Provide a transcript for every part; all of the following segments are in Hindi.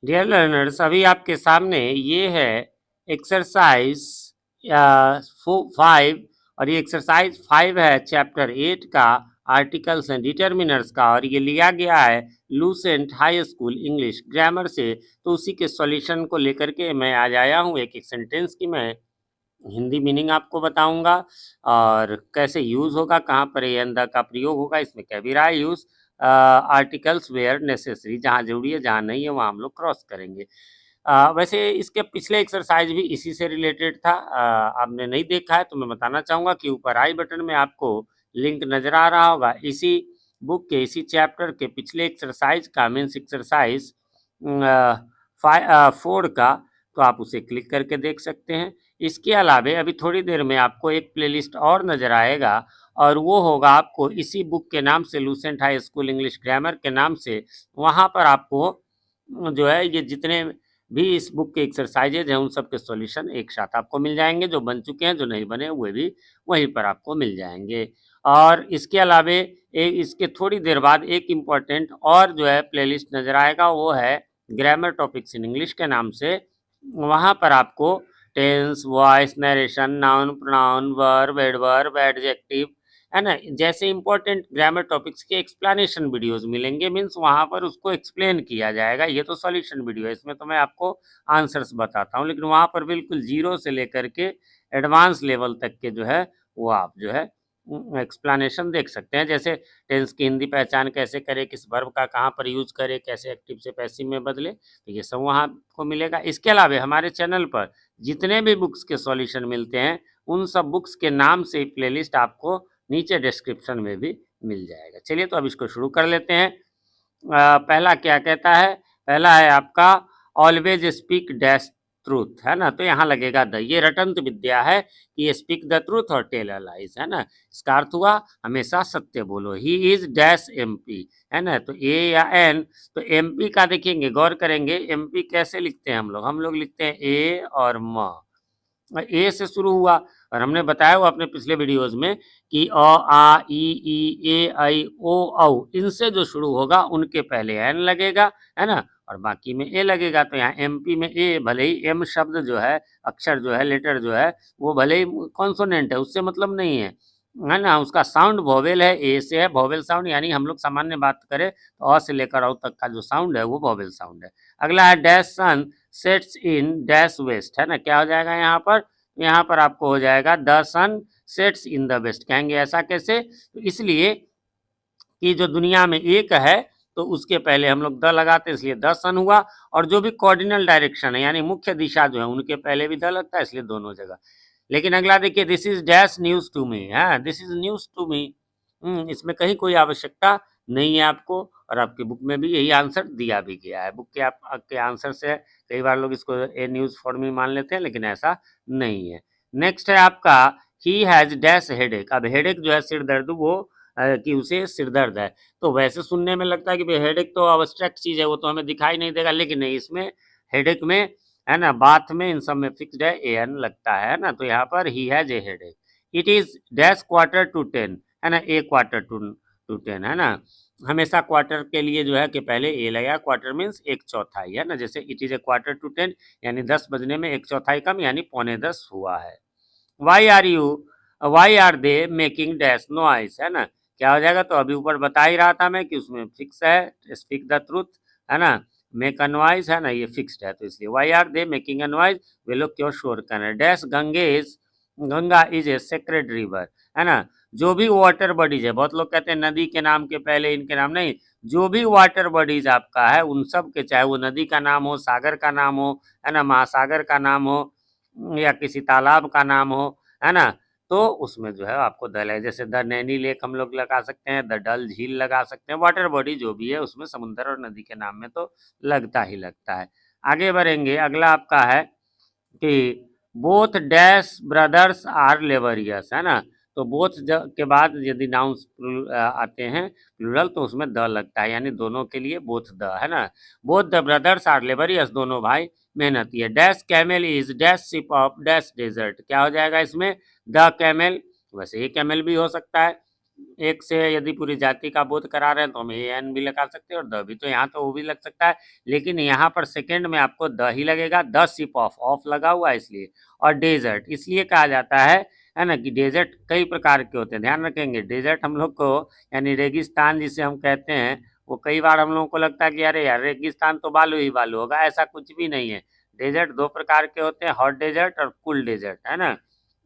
डियर लर्नर्स, अभी आपके सामने ये है एक्सरसाइज 5। और ये एक्सरसाइज 5 है चैप्टर 8 का, आर्टिकल्स एंड डिटर्मिनर्स का, और ये लिया गया है Lucent high school English grammar से। तो उसी के सॉल्यूशन को लेकर के मैं आज आया हूँ। एक एक सेंटेंस की मैं हिंदी मीनिंग आपको बताऊंगा और कैसे यूज होगा, कहाँ पर ये अंदर का प्रयोग होगा, इसमें क्या भी रहा है यूज। आर्टिकल्स वेयर नेसेसरी, जहाँ जरूरी है जहाँ नहीं है वहाँ हम लोग क्रॉस करेंगे। वैसे इसके पिछले एक्सरसाइज भी इसी से रिलेटेड था। आपने नहीं देखा है तो मैं बताना चाहूँगा कि ऊपर आई बटन में आपको लिंक नज़र आ रहा होगा। इसी बुक के इसी चैप्टर के पिछले एक्सरसाइज का, मीन्स एक्सरसाइज 4 का, तो आप उसे क्लिक करके देख सकते हैं। इसके अलावे अभी थोड़ी देर में आपको एक प्लेलिस्ट और नज़र आएगा और वो होगा आपको इसी बुक के नाम से, Lucent high school English grammar के नाम से। वहाँ पर आपको जो है ये जितने भी इस बुक के एक्सरसाइजेज हैं उन सब के सॉल्यूशन एक साथ आपको मिल जाएंगे। जो बन चुके हैं, जो नहीं बने हुए भी वहीं पर आपको मिल जाएंगे। और इसके अलावे इसके थोड़ी देर बाद एक इम्पॉर्टेंट और जो है प्लेलिस्ट नज़र आएगा, वो है ग्रामर टॉपिक्स इन इंग्लिश के नाम से। वहाँ पर आपको tense, voice, narration, noun, pronoun, verb, adverb, adjective, है ना, जैसे इंपॉर्टेंट ग्रामर टॉपिक्स के एक्सप्लेनेशन वीडियोस मिलेंगे। मीन्स वहाँ पर उसको एक्सप्लेन किया जाएगा। ये तो सॉल्यूशन वीडियो है, इसमें तो मैं आपको आंसर्स बताता हूँ, लेकिन वहाँ पर बिल्कुल जीरो से लेकर के एडवांस लेवल तक के जो है वो आप जो है एक्सप्लेनेशन देख सकते हैं। जैसे टेंस की हिंदी पहचान कैसे करें, किस वर्ब का कहाँ पर यूज करें, कैसे एक्टिव से पैसिव में बदले, तो ये सब वहाँ आपको मिलेगा। इसके अलावा हमारे चैनल पर जितने भी बुक्स के सॉल्यूशन मिलते हैं उन सब बुक्स के नाम से प्लेलिस्ट आपको नीचे डिस्क्रिप्शन में भी मिल जाएगा। चलिए तो अब इसको शुरू कर लेते हैं। पहला क्या कहता है? पहला है आपका ऑलवेज स्पीक डैश ट्रूथ, है ना। तो यहाँ लगेगा द। ये रटंत विद्या है कि स्पीक द ट्रूथ और टेल अ लाइज, है ना। इसका अर्थ हुआ हमेशा सत्य बोलो। ही इज डैश एमपी, है ना। तो ए या एन, तो एमपी का देखेंगे, गौर करेंगे एमपी कैसे लिखते हैं हम लोग लिखते हैं ए और म। ए से शुरू हुआ और हमने बताया हुआ अपने पिछले वीडियोस में कि अ, आ, ई, ए, आई, ओ, औ, इनसे जो शुरू होगा उनके पहले एन लगेगा, है ना, और बाकी में ए लगेगा। तो यहाँ एमपी में ए, भले ही एम शब्द जो है, अक्षर जो है, लेटर जो है, वो भले ही कॉन्सोनेंट है, उससे मतलब नहीं है ना। उसका साउंड वोवेल है, ए से है वोवेल साउंड, यानी हम लोग सामान्य बात करें तो अ से लेकर औ तक का जो साउंड है वो वोवेल साउंड है। अगला है dash sun sets in dash west, है ना। क्या हो जाएगा यहाँ पर? यहाँ पर आपको हो जाएगा the sun sets in the west. कहेंगे ऐसा कैसे? तो इसलिए कि जो दुनिया में एक है तो उसके पहले हम लोग द लगाते हैं, इसलिए द सन हुआ। और जो भी कॉर्डिनल डायरेक्शन है यानी मुख्य दिशा जो है उनके पहले भी द लगता है, इसलिए दोनों जगह। लेकिन अगला देखिए, this is dash news to me, है, this is news to me. इसमें कहीं कोई आवश्यकता नहीं है आपको, और आपकी बुक में भी यही आंसर दिया भी गया है। बुक के आपके आंसर से कई बार लोग इसको ए न्यूज फॉर मी मान लेते हैं, लेकिन ऐसा नहीं है। नेक्स्ट है आपका ही हैज डैश हेडेक। अब हेडेक जो है सिर दर्द, वो कि उसे सिर दर्द है। तो वैसे सुनने में लगता है कि हेडेक तो अब्स्ट्रैक्ट चीज है, वो तो हमें दिखाई नहीं देगा, लेकिन नहीं, इसमें हेडेक में, है ना, बाथ में, इन सब में फिक्स्ड है, ए एन लगता है ना। तो यहाँ पर he has a headache. It is dash quarter to 10, है ना, ए क्वार्टर टू 10, है ना। हमेशा क्वार्टर के लिए जो है कि पहले ए लगा, क्वार्टर मीन्स एक चौथाई, है ना। जैसे it is a quarter to 10 यानी 10 बजने में एक चौथाई कम, यानी पौने 10 हुआ है। Why are they making dash noise, है ना। क्या हो जाएगा? तो अभी ऊपर बता ही रहा था मैं कि उसमें फिक्स है, स्पीक द ट्रूथ, है ना, मेक अ नॉइस, है ना, ये फिक्स्ड है, तो इसलिए why are they making a noise, वे लोग क्यों शोर कर रहे हैं। Dash Ganga is a sacred river, है ना। जो भी वाटर बॉडीज है, बहुत लोग कहते हैं नदी के नाम के पहले इनके नाम, नहीं, जो भी वाटर बॉडीज आपका है उन सब के, चाहे वो नदी का नाम हो, सागर का नाम हो, है ना, महासागर का नाम हो, या किसी तालाब का नाम हो, है ना, तो उसमें जो है आपको दल है। जैसे द नैनी लेक हम लोग लगा सकते हैं, द डल झील लगा सकते हैं, वाटर बॉडी जो भी है उसमें समुद्र और नदी के नाम में तो लगता ही लगता है। आगे बढ़ेंगे, अगला आपका है कि both dash brothers are laborious, है ना। तो बोथ के बाद यदि नाउन्स आते हैं प्लूरल तो उसमें द लगता है, यानी दोनों के लिए बोथ द, है ना। Both the brothers are laborious, दोनों भाई मेहनती है। Dash camel is dash ship of dash desert, क्या हो जाएगा इसमें? द कैमल, वैसे ये कैमल भी हो सकता है, एक से यदि पूरी जाति का बोध करा रहे हैं तो हम ए एन भी लगा सकते हैं और द भी, तो यहाँ तो वो भी लग सकता है, लेकिन यहाँ पर सेकंड में आपको द ही लगेगा, द शिप ऑफ लगा हुआ है इसलिए। और डेजर्ट इसलिए कहा जाता है ना, कि डेजर्ट कई प्रकार के होते हैं, ध्यान रखेंगे। डेजर्ट हम लोग को यानी रेगिस्तान जिसे हम कहते हैं, वो कई बार हम लोगों को लगता है कि अरे यार रेगिस्तान तो बालू ही बालू होगा, ऐसा कुछ भी नहीं है। डेजर्ट दो प्रकार के होते हैं, हॉट डेजर्ट और कूल डेजर्ट, है ना।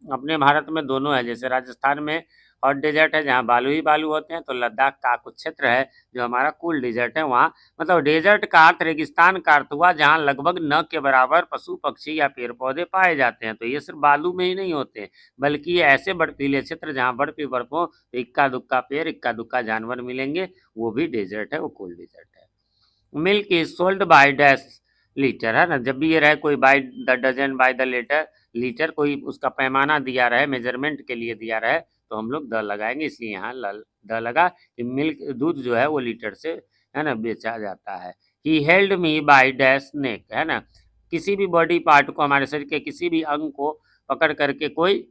अपने भारत में दोनों है, जैसे राजस्थान में हॉट डेजर्ट है जहाँ बालू ही बालू होते हैं, तो लद्दाख का कुछ क्षेत्र है जो हमारा कूल डेजर्ट है, वहाँ मतलब डेजर्ट का अर्थ रेगिस्तान का अर्थ हुआ जहाँ लगभग न के बराबर पशु पक्षी या पेड़ पौधे पाए जाते हैं। तो ये सिर्फ बालू में ही नहीं होते हैं, बल्कि ये ऐसे बर्फीले क्षेत्र जहाँ बर्फ ही बर्फ हो, तो इक्का दुक्का पेड़ इक्का दुक्का जानवर मिलेंगे, वो भी डेजर्ट है, वो कूल डेजर्ट है। Milk is sold by dash litre, है ना। जब भी ये रहे कोई by the dozen by the litre, litre कोई उसका पैमाना दिया रहे, मेजरमेंट के लिए दिया रहे, तो हम लोग द लगाएंगे, इसलिए यहाँ द लगा कि मिल्क दूध जो है वो लीटर से, है ना, बेचा जाता है। He held me by dash neck, है ना, किसी भी बॉडी पार्ट को, हमारे शरीर के किसी भी अंग को पकड़ करके कोई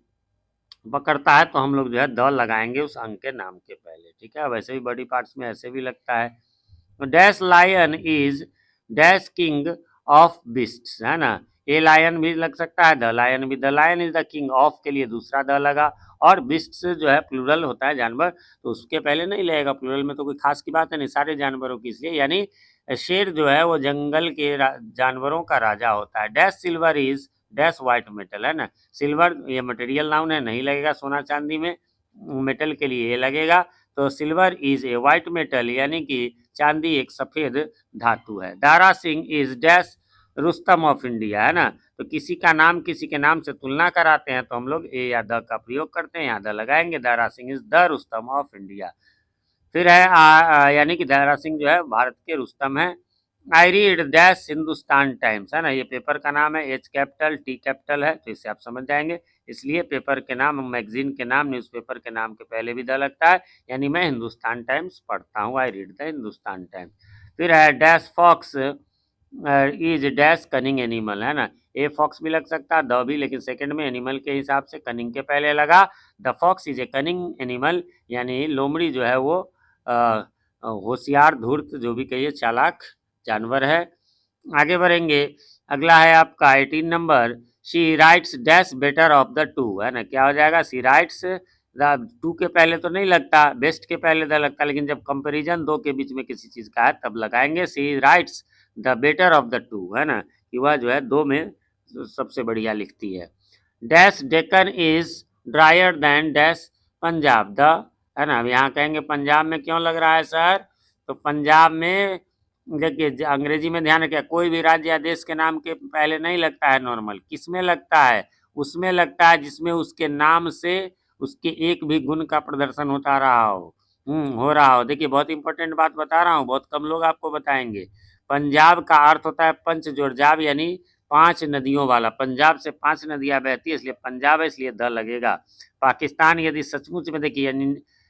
पकड़ता है तो हम लोग जो है द लगाएंगे उस अंग के नाम के पहले, ठीक है। वैसे भी बॉडी पार्ट्स में ऐसे भी लगता है। Dash lion is dash king of beasts, है ना। ए लायन भी लग सकता है, द लायन भी, the lion is the king of के लिए दूसरा द लगा। और बिस्ट्स जो है प्लूरल होता है जानवर, तो उसके पहले नहीं लगेगा, प्लूरल में तो कोई खास की बात है नहीं, सारे जानवरों की, इसलिए यानी शेर जो है वो जंगल के जानवरों का राजा होता है। Dash silver is dash white metal, है ना। सिल्वर ये मटेरियल नाउन है, नहीं लगेगा सोना चांदी में, मेटल के लिए ये लगेगा। तो silver is a white metal, यानी कि चांदी एक सफेद धातु है। Dara Singh is dash Rustam of India, है ना। तो किसी का नाम किसी के नाम से तुलना कराते हैं तो हम लोग ए या द का प्रयोग करते हैं, यहाँ द लगाएंगे। Dara Singh is the Rustam of India. फिर है यानी कि दारा सिंह जो है भारत के रुस्तम है। I read dash Hindustan times, है ना, ये पेपर का नाम है, एच कैपिटल टी कैपिटल है, तो इससे आप समझ जाएंगे। इसलिए पेपर के नाम, मैगजीन के नाम, न्यूज़पेपर के नाम के पहले भी द लगता है, यानी मैं हिंदुस्तान टाइम्स पढ़ता हूँ, I read the Hindustan Times. फिर है dash fox is dash cunning animal, है ना। ए फॉक्स भी लग सकता है, द भी, लेकिन सेकंड में एनिमल के हिसाब से कनिंग के पहले लगा। The fox is a cunning animal, यानी लोमड़ी जो है वो होशियार धूर्त जो भी कहिए चालाक जानवर है। आगे बढ़ेंगे, अगला है आपका 18 number. She writes dash better of the two, है ना, क्या हो जाएगा, शी राइट्स टू के पहले तो नहीं लगता, बेस्ट के पहले द लगता, लेकिन जब कंपैरिजन दो के बीच में किसी चीज का है तब लगाएंगे। She writes the better of the two, है ना, कि वह जो है दो में सबसे बढ़िया लिखती है। Dash Deccan is drier than dash Punjab, the, है ना। अब यहाँ कहेंगे पंजाब में क्यों लग रहा है सर, तो पंजाब में देखिए अंग्रेजी में ध्यान रखिए, कोई भी राज्य या देश के नाम के पहले नहीं लगता है नॉर्मल, किसमें लगता है, उसमें लगता है जिसमें उसके नाम से उसके एक भी गुण का प्रदर्शन होता रहा हो, हो रहा हो। देखिए बहुत इंपॉर्टेंट बात बता रहा हूँ, बहुत कम लोग आपको बताएंगे। पंजाब का अर्थ होता है पंच जोड़जाब, यानी 5 नदियों वाला, पंजाब से 5 नदियां बहती है, इसलिए पंजाब है, इसलिए द लगेगा। पाकिस्तान यदि सचमुच में देखिए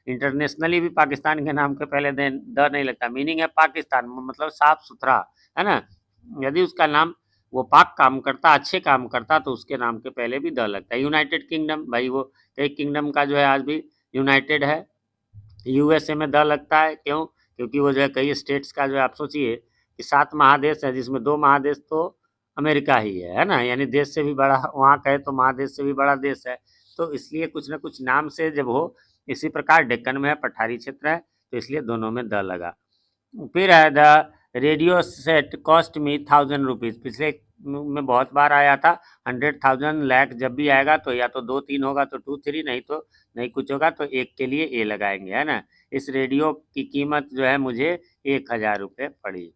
इंटरनेशनली भी पाकिस्तान के नाम के पहले द नहीं लगता, मीनिंग है पाकिस्तान मतलब साफ सुथरा, है ना। यदि उसका नाम वो पाक काम करता, अच्छे काम करता, तो उसके नाम के पहले भी द लगता है। यूनाइटेड किंगडम, भाई वो कई किंगडम का जो है आज भी यूनाइटेड है, यूएसए में द लगता है, क्यों, क्योंकि वो जो है कई स्टेट्स का जो है, आप सोचिए कि 7 महादेश है जिसमें 2 महादेश तो अमेरिका ही है ना, यानी देश से भी बड़ा वहाँ कहे तो महादेश से भी बड़ा देश है, तो इसलिए कुछ ना कुछ नाम से जब हो। इसी प्रकार डेक्कन में है, पठारी क्षेत्र है, तो इसलिए दोनों में द लगा। फिर है the radio set cost me 1000 rupees, पिछले में बहुत बार आया था, 100,000 लाख जब भी आएगा तो या तो 2 3 होगा तो 2 3, नहीं तो नहीं कुछ होगा तो एक के लिए ए लगाएंगे, है ना। इस रेडियो की कीमत जो है मुझे 1000 रुपये पड़ी।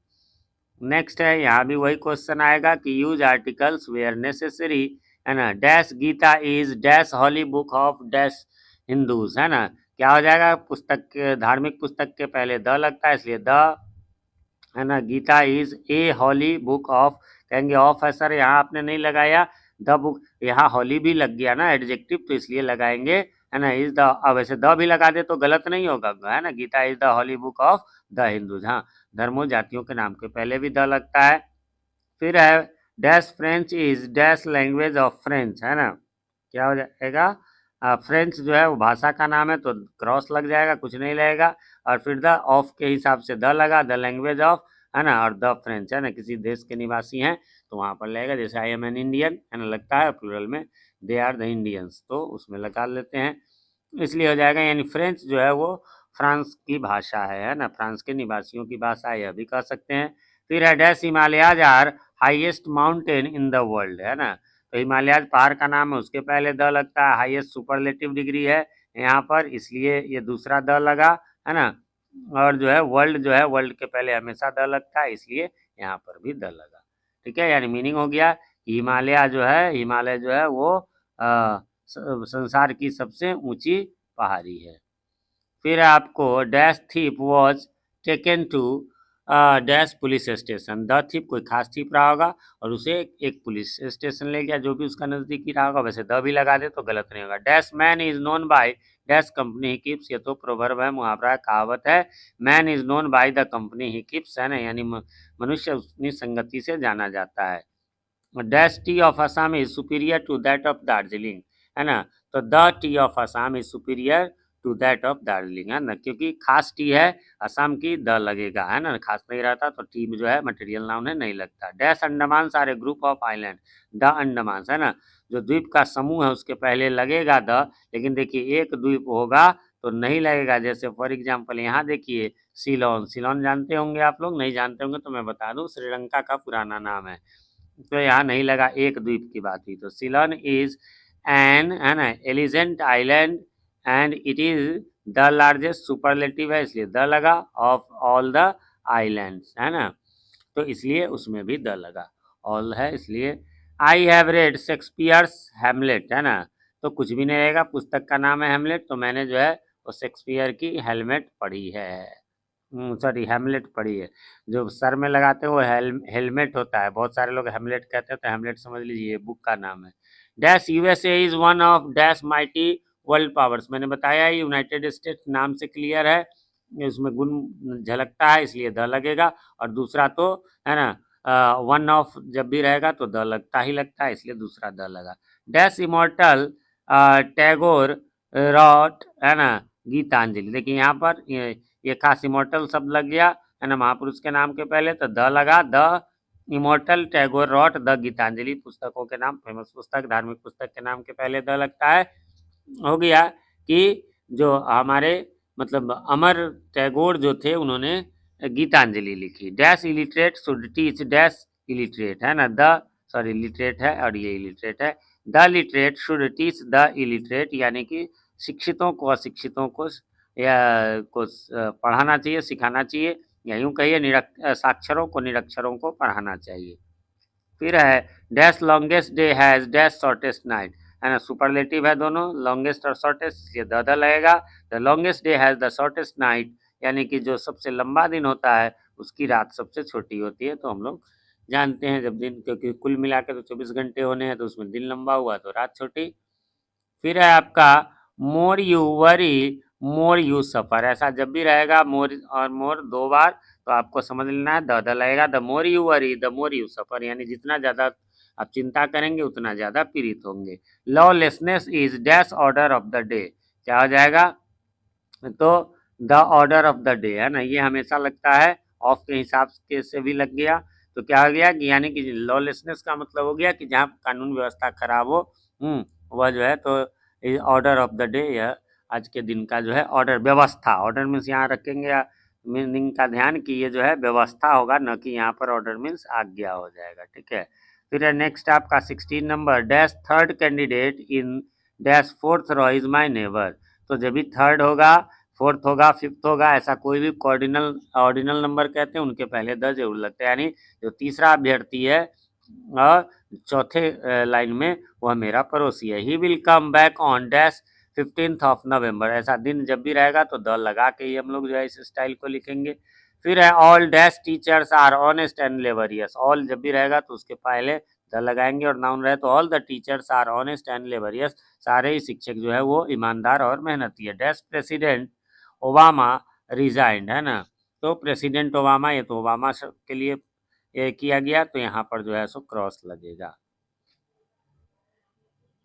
नेक्स्ट है, यहाँ भी वही क्वेश्चन आएगा कि यूज आर्टिकल्स वेयर नेसेसरी, है ना। Dash Gita is dash holy book of dash Hindus, है ना, क्या हो जाएगा, पुस्तक के धार्मिक पुस्तक के पहले द लगता है, इसलिए द, है ना। Gita is a holy book of, कहेंगे ऑफ है सर, यहाँ आपने नहीं लगाया, द बुक, यहाँ हॉली भी लग गया ना एडजेक्टिव, तो इसलिए लगाएंगे, है ना, इज द। अब वैसे द भी लगा दे तो गलत नहीं होगा, है ना, Gita is the holy book of the Hindus, हाँ, धर्मों जातियों के नाम के पहले भी द लगता है। फिर है dash French is dash language of French, है ना, क्या हो जाएगा, फ्रेंच जो है वो भाषा का नाम है तो क्रॉस लग जाएगा, कुछ नहीं लगेगा। और फिर द ऑफ के हिसाब से द लगा, द लैंग्वेज ऑफ, है ना, और द फ्रेंच, है ना, किसी देश के निवासी हैं तो वहाँ पर लगेगा। जैसे आई एम एन इंडियन, है ना, लगता है प्लूरल में दे आर द इंडियंस, तो उसमें लगा लेते हैं, इसलिए हो जाएगा। यानी फ्रेंच जो है वो फ्रांस की भाषा है ना, फ्रांस के निवासियों की भाषा है, यह भी कह सकते हैं। फिर है dash Himalayas are highest mountain in the world, है ना, तो हिमालयाज पहाड़ का नाम है, उसके पहले द लगता है, हाईएस्ट सुपरलेटिव डिग्री है यहाँ पर, इसलिए ये दूसरा द लगा, है ना। और जो है वर्ल्ड, जो है वर्ल्ड के पहले हमेशा द लगता है, इसलिए यहाँ पर भी द लगा। ठीक है, यानी मीनिंग हो गया कि हिमालय जो है वो संसार की सबसे ऊंची पहाड़ी है। फिर आपको dash thief was taken to dash police station, the thief कोई खास थीप रहा होगा और उसे एक पुलिस स्टेशन ले गया जो भी उसका नजदीकी रहा होगा, वैसे द भी लगा दे तो गलत नहीं होगा। Dash man is known by dash company he keeps, ये तो प्रोवर्ब है, मुहावरा है, कहावत है। Man is known by the company he keeps, है ना, यानी मनुष्य अपनी संगति से जाना जाता है। Dash tea of Assam is superior to that of Darjeeling, है ना, तो the tea of Assam is superior to that of Darjeeling, है ना, क्योंकि खास टी है असम की, द लगेगा, है ना, खास नहीं रहता तो टी में जो है मटेरियल नाउन है, नहीं लगता। Dash Andaman are a group of island, the Andaman, है ना, जो द्वीप का समूह है उसके पहले लगेगा द, लेकिन देखिए एक द्वीप होगा तो नहीं लगेगा। जैसे फॉर एग्जाम्पल यहाँ देखिए सिलोन, सिलोन जानते होंगे आप लोग, नहीं जानते होंगे तो मैं बता दूं, श्रीलंका का पुराना नाम है, तो यहाँ नहीं लगा, एक द्वीप की बात हुई। तो सिलोन इज एन, है ना, एलिजेंट island and it is the largest, superlative है इसलिए द लगा, ऑफ ऑल द आइलैंड्स, है ना, तो इसलिए उसमें भी द लगा, ऑल है इसलिए। आई हैव रेड शेक्सपियर्स हेमलेट, है ना, तो कुछ भी नहीं रहेगा, पुस्तक का नाम है हेमलेट, तो मैंने जो है वो शेक्सपियर की हेलमेट पढ़ी है, सॉरी हेमलेट पढ़ी है। जो सर में लगाते हैं वो हेलमेट होता है, बहुत सारे लोग हेमलेट कहते हैं, तो हेमलेट समझ लीजिए ये बुक का नाम है। Dash USA is one of dash mighty world powers, मैंने बताया यूनाइटेड स्टेट्स नाम से क्लियर है, उसमें गुण झलकता है इसलिए द लगेगा। और दूसरा तो, है ना, वन ऑफ जब भी रहेगा तो द लगता ही लगता है, इसलिए दूसरा द लगा। डैश इमोर्टल टैगोर रॉट, है ना, गीतांजलि, देखिए यहाँ पर ये खास इमोर्टल शब्द लग गया, है ना, महापुरुष के नाम के पहले तो द लगा, the immortal Tagore wrote the Gitanjali, पुस्तकों के नाम, फेमस पुस्तक, धार्मिक पुस्तक के नाम के पहले द लगता है। हो गया कि जो हमारे मतलब अमर टैगोर जो थे उन्होंने गीतांजलि लिखी। Dash illiterate should teach dash illiterate, है ना, द सॉरी लिटरेट है और ये इलिटरेट है, the literate should teach the illiterate, यानी कि शिक्षितों को अशिक्षितों को या को पढ़ाना चाहिए, सिखाना चाहिए, या यूं कहिए साक्षरों को निरक्षरों को पढ़ाना चाहिए। फिर है dash longest day has dash shortest night, है ना, सुपरलेटिव है दोनों, लॉन्गेस्ट और शॉर्टेस्ट, ये द लगेगा। The longest day has the shortest night, यानी कि जो सबसे लंबा दिन होता है उसकी रात सबसे छोटी होती है, तो हम लोग जानते हैं जब दिन, क्योंकि कुल मिला के तो 24 घंटे होने हैं, तो उसमें दिन लंबा हुआ तो रात छोटी। फिर है आपका more you worry more you suffer, ऐसा जब भी रहेगा मोर और मोर दो बार तो आपको समझ लेना है द लगेगा। The more you worry the more you suffer, यानी जितना ज्यादा आप चिंता करेंगे उतना ज्यादा पीड़ित होंगे। Lawlessness is dash order of the day, क्या हो जाएगा, तो the order of the day, है ना, ये हमेशा लगता है, ऑफ के हिसाब के से भी लग गया, तो क्या हो गया कि यानी कि लॉलेसनेस का मतलब हो गया कि जहाँ कानून व्यवस्था खराब हो, वह जो है तो ऑर्डर ऑफ द डे, यह आज के दिन का जो है ऑर्डर, व्यवस्था, ऑर्डर मीन्स यहाँ रखेंगे मीनिंग का ध्यान कि ये जो है व्यवस्था होगा, न कि यहाँ पर ऑर्डर मीन्स आज्ञा हो जाएगा। ठीक है, फिर नेक्स्ट आपका 16 number, dash third candidate in dash fourth row is my neighbour, तो जब भी थर्ड होगा, फोर्थ होगा, फिफ्थ होगा, ऐसा कोई भी ऑर्डिनल ऑर्डिनल नंबर कहते हैं उनके पहले द जरूर लगता है, यानी जो तीसरा अभ्यर्थी है और चौथे लाइन में वह मेरा पड़ोसी है। He will come back on dash 15th of November, ऐसा दिन जब भी रहेगा तो द लगा के ही हम लोग जो है इस स्टाइल को लिखेंगे। फिर है all dash teachers are honest and laborious, all जब भी रहेगा तो उसके पहले द लगाएंगे, और नाउन रहे तो all the teachers are honest and laborious, सारे ही शिक्षक जो है वो ईमानदार और मेहनती है। डैश प्रेसिडेंट ओबामा रिजाइंड, है ना, तो प्रेसिडेंट ओबामा, ये तो ओबामा के लिए किया गया, तो यहाँ पर जो है सो क्रॉस लगेगा।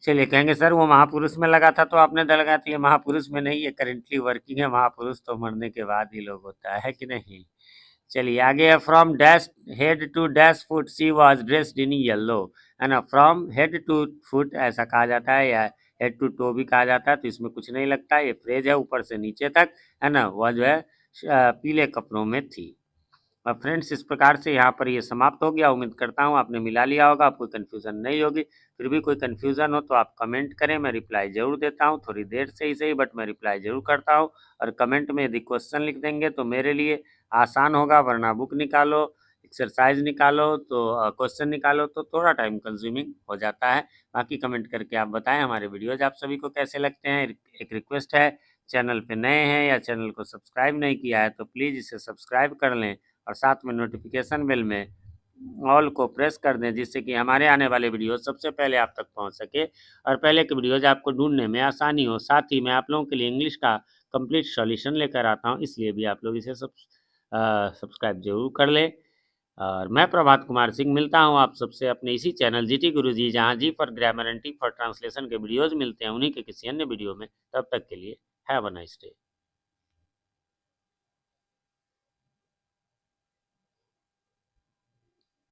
चलिए, कहेंगे सर वो महापुरुष में लगा था तो आपने दल लगा दिया। महापुरुष में नहीं, ये करेंटली वर्किंग है। महापुरुष तो मरने के बाद ही लोग होता है कि नहीं। चलिए आगे है, from dash head to dash foot she was dressed in yellow, है ना। फ्रॉम हेड टू फुट ऐसा कहा जाता है, या हेड टू टो भी कहा जाता है, तो इसमें कुछ नहीं लगता है। ये फ्रेज है ऊपर से नीचे तक, है ना। वह जो है पीले कपड़ों में थी। और फ्रेंड्स, इस प्रकार से यहाँ पर ये समाप्त हो गया। उम्मीद करता हूँ आपने मिला लिया होगा, आपको कन्फ्यूज़न नहीं होगी। फिर भी कोई कन्फ्यूज़न हो तो आप कमेंट करें, मैं रिप्लाई ज़रूर देता हूँ। थोड़ी देर से ही सही, बट मैं रिप्लाई ज़रूर करता हूँ। और कमेंट में यदि क्वेश्चन लिख देंगे तो मेरे लिए आसान होगा, वरना बुक निकालो, एक्सरसाइज निकालो, तो क्वेश्चन निकालो तो थोड़ा टाइम कंज्यूमिंग हो जाता है। बाकी कमेंट करके आप बताएं हमारे वीडियोज़ आप सभी को कैसे लगते हैं। एक रिक्वेस्ट है, चैनल पे नए हैं या चैनल को सब्सक्राइब नहीं किया है तो प्लीज़ इसे सब्सक्राइब कर लें, और साथ में नोटिफिकेशन बेल में ऑल को प्रेस कर दें, जिससे कि हमारे आने वाले वीडियो सबसे पहले आप तक पहुंच सके और पहले के वीडियोज आपको ढूंढने में आसानी हो। साथ ही मैं आप लोगों के लिए इंग्लिश का कंप्लीट सॉल्यूशन लेकर आता हूं, इसलिए भी आप लोग इसे सब्सक्राइब जरूर कर लें। और मैं प्रभात कुमार सिंह मिलता हूं आप सबसे अपने इसी चैनल जीटी गुरुजी, जहां G for grammar and T for translation के वीडियोज मिलते हैं, उन्हीं के किसी अन्य वीडियो में। तब तक के लिए हैव अ नाइस डे।